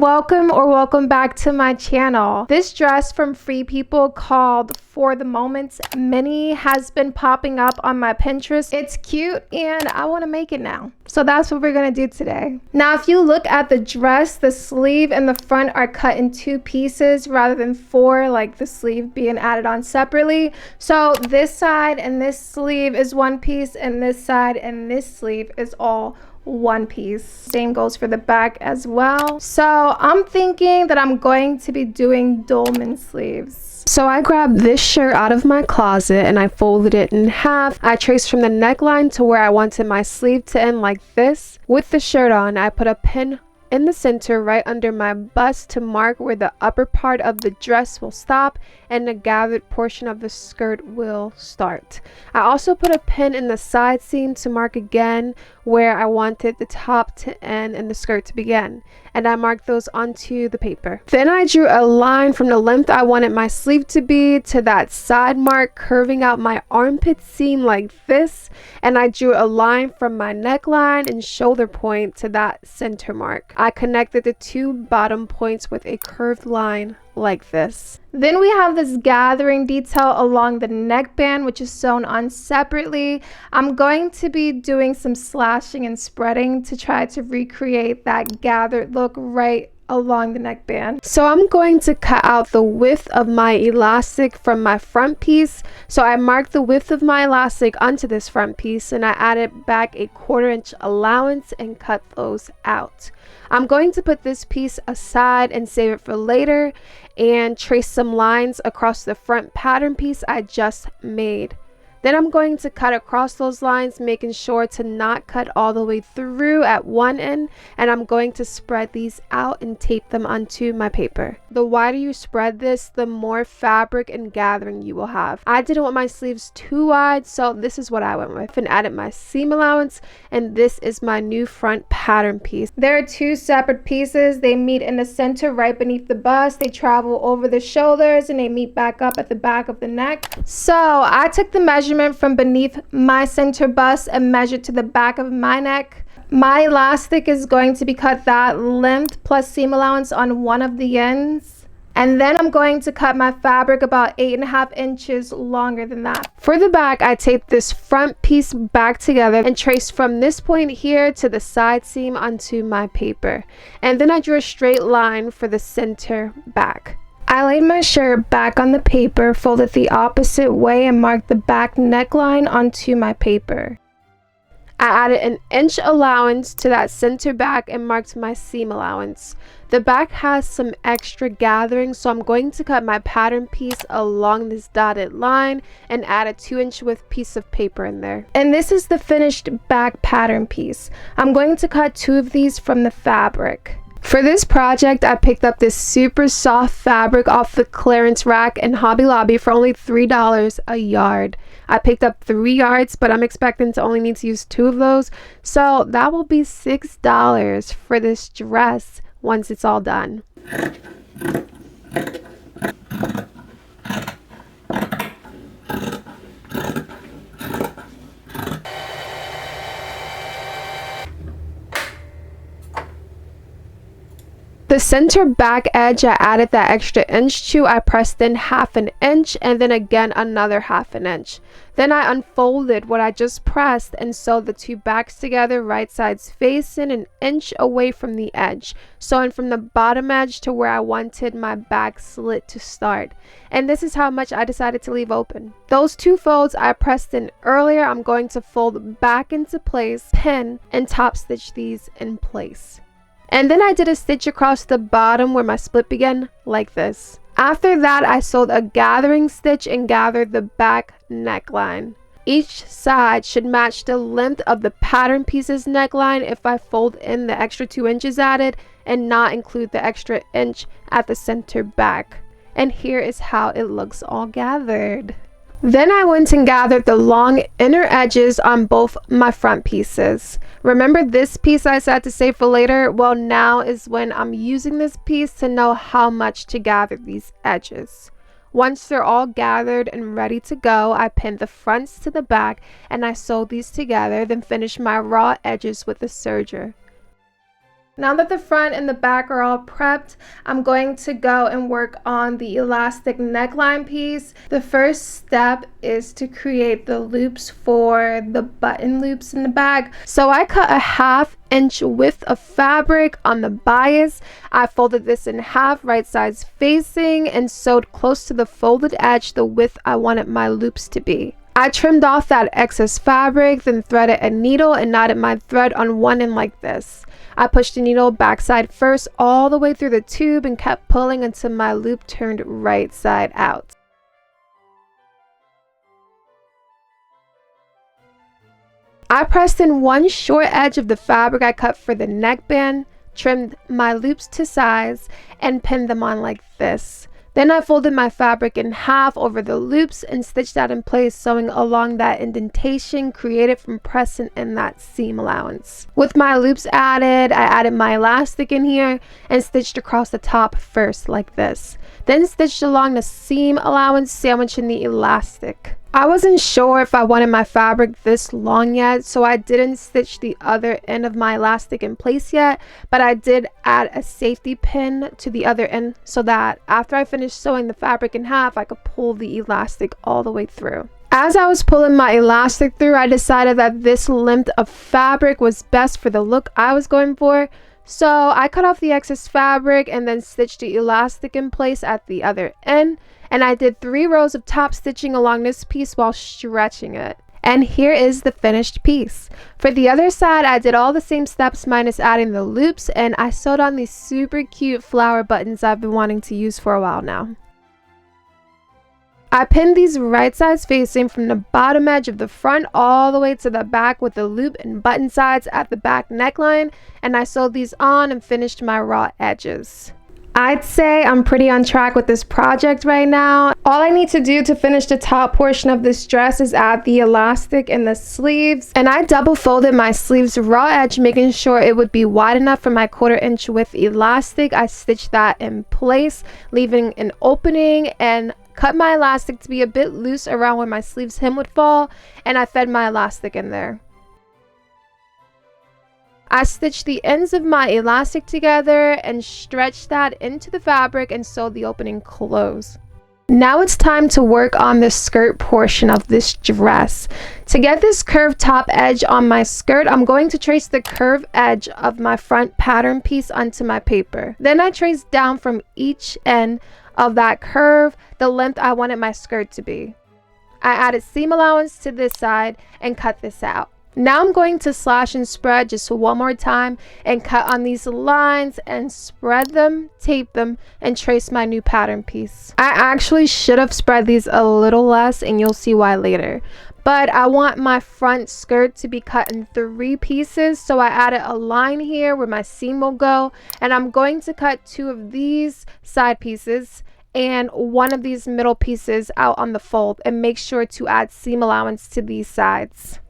Welcome back to my channel. This dress from Free People called For the Moments Mini has been popping up on my Pinterest. It's cute and I want to make it now. So that's what we're going to do today. Now, if you look at the dress, the sleeve and the front are cut in two pieces rather than four, like the sleeve being added on separately. So this side and this sleeve is one piece, and this side and this sleeve is all one piece. Same goes for the back as well. So I'm thinking that I'm going to be doing dolman sleeves. So I grabbed this shirt out of my closet and I folded it in half. I traced from the neckline to where I wanted my sleeve to end, like this. With the shirt on, I put a pin in the center right under my bust to mark where the upper part of the dress will stop and the gathered portion of the skirt will start. I also put a pin in the side seam to mark again where I wanted the top to end and the skirt to begin, and I marked those onto the paper. Then I drew a line from the length I wanted my sleeve to be to that side mark, curving out my armpit seam like this, and I drew a line from my neckline and shoulder point to that center mark. I connected the two bottom points with a curved line like this. Then we have this gathering detail along the neckband, which is sewn on separately. I'm going to be doing some slashing and spreading to try to recreate that gathered look right along the neckband. So I'm going to cut out the width of my elastic from my front piece. So I marked the width of my elastic onto this front piece and I added back a 1/4 inch allowance and cut those out. I'm going to put this piece aside and save it for later and trace some lines across the front pattern piece I just made. Then I'm going to cut across those lines, making sure to not cut all the way through at one end, and I'm going to spread these out and tape them onto my paper. The wider you spread this, the more fabric and gathering you will have. I didn't want my sleeves too wide, so this is what I went with, and added my seam allowance, and this is my new front pattern piece. There are two separate pieces. They meet in the center right beneath the bust, they travel over the shoulders, and they meet back up at the back of the neck. So I took the measurement from beneath my center bust and measured to the back of my neck. My elastic is going to be cut that length plus seam allowance on one of the ends, and then I'm going to cut my fabric about 8.5 inches longer than that. For the back, I taped this front piece back together and traced from this point here to the side seam onto my paper, and then I drew a straight line for the center back. I laid my shirt back on the paper, folded the opposite way, and marked the back neckline onto my paper. I added an inch allowance to that center back and marked my seam allowance. The back has some extra gathering, so I'm going to cut my pattern piece along this dotted line and add a 2-inch width piece of paper in there. And this is the finished back pattern piece. I'm going to cut 2 of these from the fabric. For this project, I picked up this super soft fabric off the clearance rack in Hobby Lobby for only $3 a yard. I picked up 3 yards, but I'm expecting to only need to use 2 of those, so that will be $6 for this dress once it's all done. The center back edge I added that extra inch to. I pressed in 1/2 inch and then again another 1/2 inch. Then I unfolded what I just pressed and sewed the 2 backs together, right sides facing 1 inch away from the edge, sewing from the bottom edge to where I wanted my back slit to start. And this is how much I decided to leave open. Those 2 folds I pressed in earlier, I'm going to fold back into place, pin, and top stitch these in place. And then I did a stitch across the bottom where my split began, like this. After that, I sewed a gathering stitch and gathered the back neckline. Each side should match the length of the pattern piece's neckline if I fold in the extra 2 inches added and not include the extra inch at the center back. And here is how it looks all gathered. Then I went and gathered the long inner edges on both my front pieces. Remember this piece I said to save for later? Well, now is when I'm using this piece to know how much to gather these edges. Once they're all gathered and ready to go, I pinned the fronts to the back and I sewed these together, then finished my raw edges with the serger. Now that the front and the back are all prepped, I'm going to go and work on the elastic neckline piece. The first step is to create the loops for the button loops in the back. So I cut a 1/2 inch width of fabric on the bias. I folded this in half, right sides facing, and sewed close to the folded edge the width I wanted my loops to be. I trimmed off that excess fabric, then threaded a needle and knotted my thread on one end like this. I pushed the needle backside first all the way through the tube and kept pulling until my loop turned right side out. I pressed in one short edge of the fabric I cut for the neckband, trimmed my loops to size, and pinned them on like this. Then I folded my fabric in half over the loops and stitched that in place, sewing along that indentation created from pressing in that seam allowance. With my loops added, I added my elastic in here and stitched across the top first like this. Then stitched along the seam allowance, sandwiching the elastic. I wasn't sure if I wanted my fabric this long yet, so I didn't stitch the other end of my elastic in place yet, but I did add a safety pin to the other end so that after I finished sewing the fabric in half, I could pull the elastic all the way through. As I was pulling my elastic through, I decided that this length of fabric was best for the look I was going for. So I cut off the excess fabric and then stitched the elastic in place at the other end. And I did 3 rows of top stitching along this piece while stretching it. And here is the finished piece. For the other side, I did all the same steps minus adding the loops, and I sewed on these super cute flower buttons I've been wanting to use for a while now. I pinned these right sides facing from the bottom edge of the front all the way to the back with the loop and button sides at the back neckline, and I sewed these on and finished my raw edges. I'd say I'm pretty on track with this project right now. All I need to do to finish the top portion of this dress is add the elastic in the sleeves, and I double folded my sleeves raw edge, making sure it would be wide enough for my 1/4 inch width elastic. I stitched that in place, leaving an opening, and cut my elastic to be a bit loose around where my sleeves hem would fall, and I fed my elastic in there. I stitched the ends of my elastic together and stretched that into the fabric and sewed the opening closed. Now it's time to work on the skirt portion of this dress. To get this curved top edge on my skirt, I'm going to trace the curved edge of my front pattern piece onto my paper. Then I traced down from each end of that curve the length I wanted my skirt to be. I added seam allowance to this side and cut this out. Now I'm going to slash and spread just one more time and cut on these lines and spread them, tape them, and trace my new pattern piece. I actually should have spread these a little less, and you'll see why later. But I want my front skirt to be cut in 3 pieces, so I added a line here where my seam will go, and I'm going to cut 2 of these side pieces and 1 of these middle pieces out on the fold, and make sure to add seam allowance to these sides.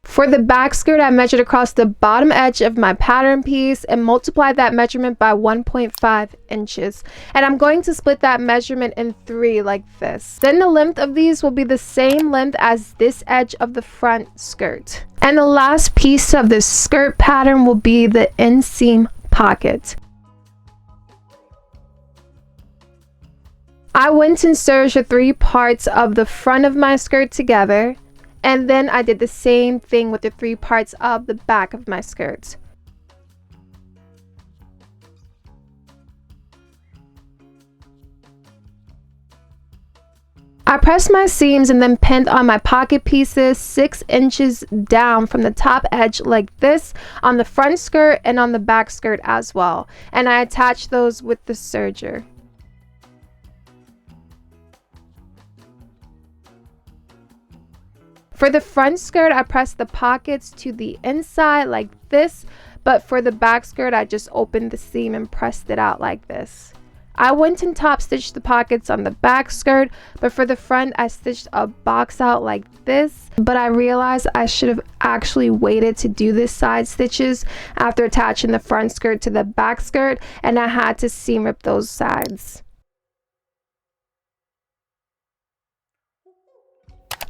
For the back skirt, I measured across the bottom edge of my pattern piece and multiplied that measurement by 1.5 inches. And I'm going to split that measurement in 3 like this. Then the length of these will be the same length as this edge of the front skirt. And the last piece of this skirt pattern will be the inseam pocket. I went and serged the 3 parts of the front of my skirt together. And then I did the same thing with the 3 parts of the back of my skirt. I pressed my seams and then pinned on my pocket pieces 6 inches down from the top edge like this on the front skirt and on the back skirt as well. And I attached those with the serger. For the front skirt, I pressed the pockets to the inside like this, but for the back skirt, I just opened the seam and pressed it out like this. I went and top stitched the pockets on the back skirt, but for the front, I stitched a box out like this, but I realized I should have actually waited to do this side stitches after attaching the front skirt to the back skirt, and I had to seam rip those sides.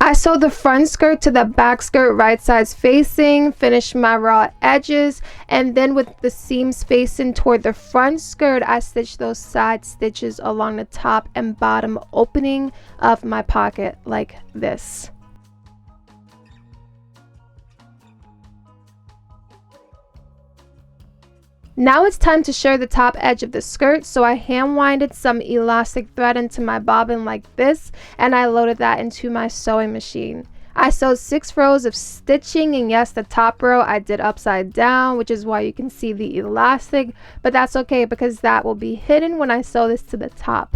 I sewed the front skirt to the back skirt right sides facing, finished my raw edges, and then with the seams facing toward the front skirt, I stitched those side stitches along the top and bottom opening of my pocket like this. Now it's time to shirr the top edge of the skirt, so I hand winded some elastic thread into my bobbin like this, and I loaded that into my sewing machine. I sewed 6 rows of stitching, and yes, the top row I did upside down, which is why you can see the elastic, but that's okay because that will be hidden when I sew this to the top.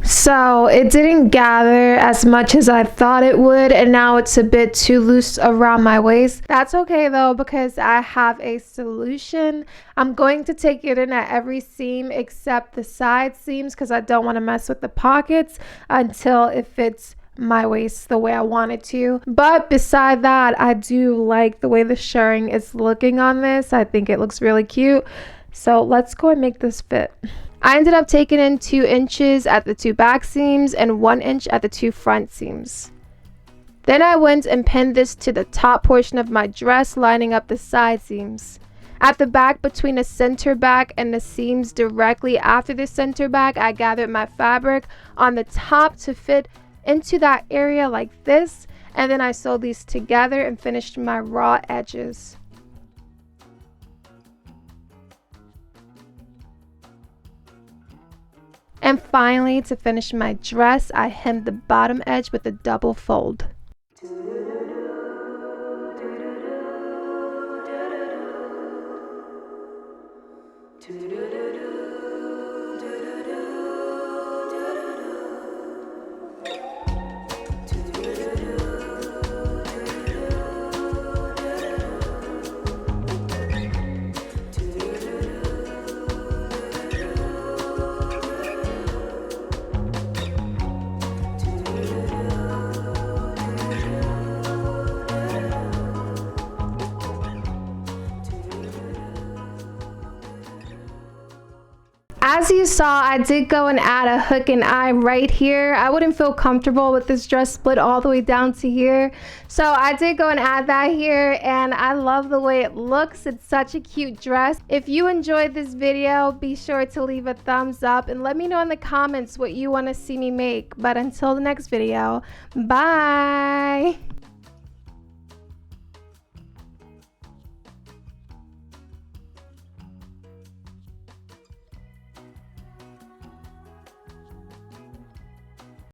So it didn't gather as much as I thought it would, and now it's a bit too loose around my waist. That's okay though, because I have a solution. I'm going to take it in at every seam except the side seams because I don't want to mess with the pockets until it fits my waist the way I want it to. But beside that, I do like the way the shirring is looking on this. I think it looks really cute. So let's go and make this fit. I ended up taking in 2 inches at the 2 back seams and 1 inch at the 2 front seams. Then I went and pinned this to the top portion of my dress, lining up the side seams. At the back, between the center back and the seams directly after the center back, I gathered my fabric on the top to fit into that area like this, and then I sewed these together and finished my raw edges. And finally, to finish my dress, I hemmed the bottom edge with a double fold. As you saw, I did go and add a hook and eye right here. I wouldn't feel comfortable with this dress split all the way down to here. So I did go and add that here, and I love the way it looks. It's such a cute dress. If you enjoyed this video, be sure to leave a thumbs up and let me know in the comments what you want to see me make. But until the next video, bye!